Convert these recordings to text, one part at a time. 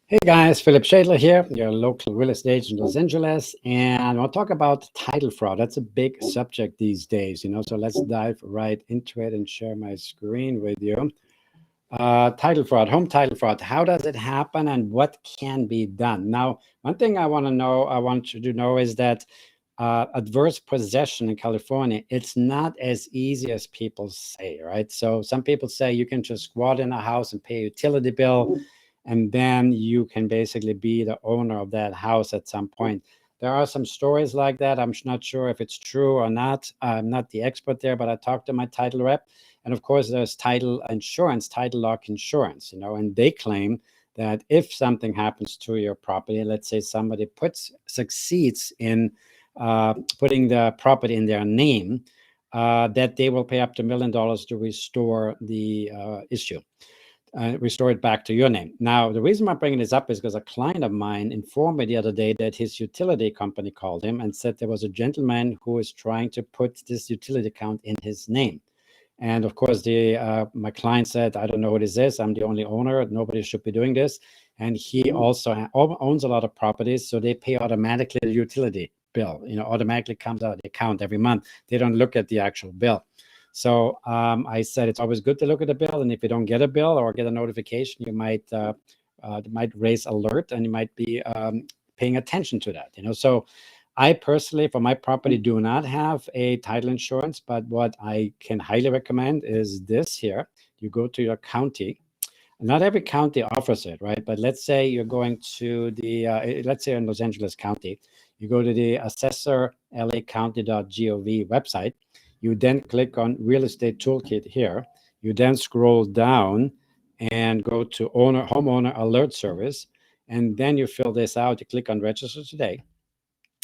Hey guys, Philipp Schaedler here, your local real estate agent in Los Angeles, and we'll talk about title fraud. That's a big subject these days, so let's dive right into it and share my screen with you. Title fraud, home title fraud. How does it happen and what can be done? Now, one thing I want you to know is that adverse possession in California, it's not as easy as people say, right? So some people say you can just squat in a house and pay a utility bill, and then you can basically be the owner of that house at some point. There are some stories like that. I'm not sure if it's true or not. I'm not the expert there, but I talked to my title rep. And of course, there's title insurance, title lock insurance, and they claim that if something happens to your property, let's say somebody succeeds in putting the property in their name, that they will pay up to $1 million to restore the issue. Restore it back to your name. Now, the reason I'm bringing this up is because a client of mine informed me the other day that his utility company called him and said there was a gentleman who is trying to put this utility account in his name. And of course, my client said, I don't know who this is. I'm the only owner. Nobody should be doing this. And he also owns a lot of properties, so they pay automatically the utility bill. Automatically comes out of the account every month. They don't look at the actual bill. So I said it's always good to look at the bill, and if you don't get a bill or get a notification, you might raise alert, and you might be paying attention to that. So I personally, for my property, do not have a title insurance, but what I can highly recommend is this here. You go to your county. Not every county offers it, right? But let's say you're going to let's say in Los Angeles County, you go to the Assessor lacounty.gov website. You then click on Real Estate Toolkit here. You then scroll down and go to Homeowner Alert Service. And then you fill this out. You click on Register Today,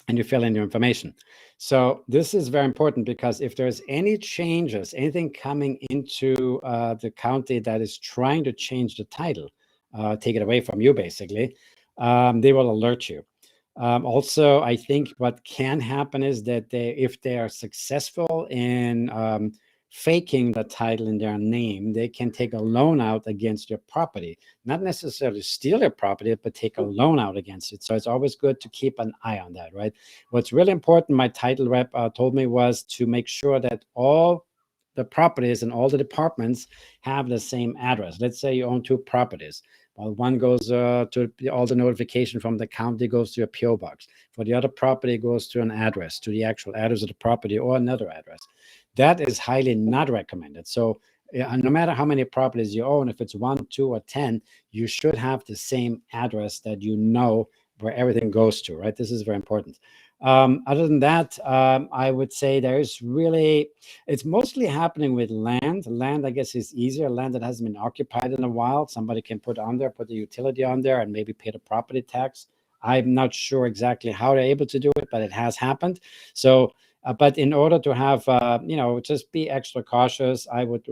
and you fill in your information. So this is very important, because if there's any changes, anything coming into the county that is trying to change the title, take it away from you, basically, they will alert you. Also, I think what can happen is that if they are successful in faking the title in their name, they can take a loan out against your property. Not necessarily steal your property, but take a loan out against it. So it's always good to keep an eye on that, right? What's really important, my title rep told me, was to make sure that all the properties and all the departments have the same address. Let's say you own 2 properties. Well, one goes to all the notification from the county goes to a PO box. For the other property, it goes to an address, to the actual address of the property or another address. That is highly not recommended. So no matter how many properties you own, if it's 1, 2, or 10, you should have the same address that you know where everything goes to, right? This is very important. Other than that, I would say it's mostly happening with land. Land, I guess, is easier. Land that hasn't been occupied in a while. Somebody can put the utility on there and maybe pay the property tax. I'm not sure exactly how they're able to do it, but it has happened. So, but in order to have, just be extra cautious, I would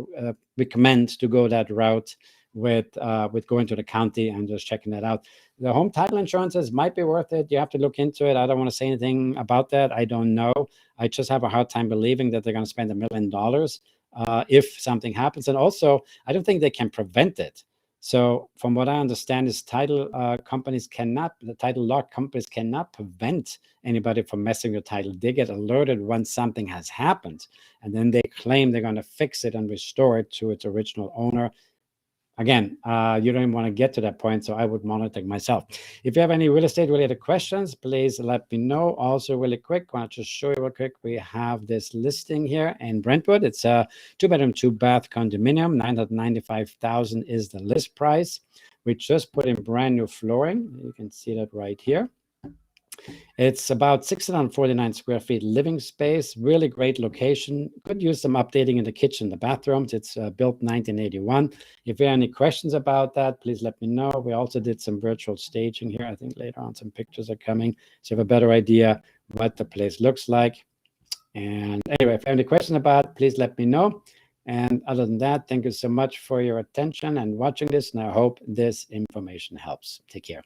recommend to go that route with going to the county and just checking that out. The home title insurances might be worth it. You have to look into it. I don't want to say anything about that. I don't know. I just have a hard time believing that they're going to spend $1 million if something happens. And also, I don't think they can prevent it. So from what I understand is the title lock companies cannot prevent anybody from messing with title. They get alerted when something has happened, and then they claim they're going to fix it and restore it to its original owner. Again, you don't even want to get to that point, so I would monitor myself. If you have any real estate related questions, please let me know. Also, really quick, I want to just show you real quick. We have this listing here in Brentwood. It's a 2-bedroom, 2-bath condominium. $995,000 is the list price. We just put in brand new flooring. You can see that right here. It's about 649 square feet living space, really great location. Could use some updating in the kitchen, the bathrooms. It's built 1981. If you have any questions about that, please let me know. We also did some virtual staging here. I think later on some pictures are coming, so you have a better idea what the place looks like. And anyway, if you have any questions about it, please let me know. And other than that, thank you so much for your attention and watching this, and I hope this information helps. Take care.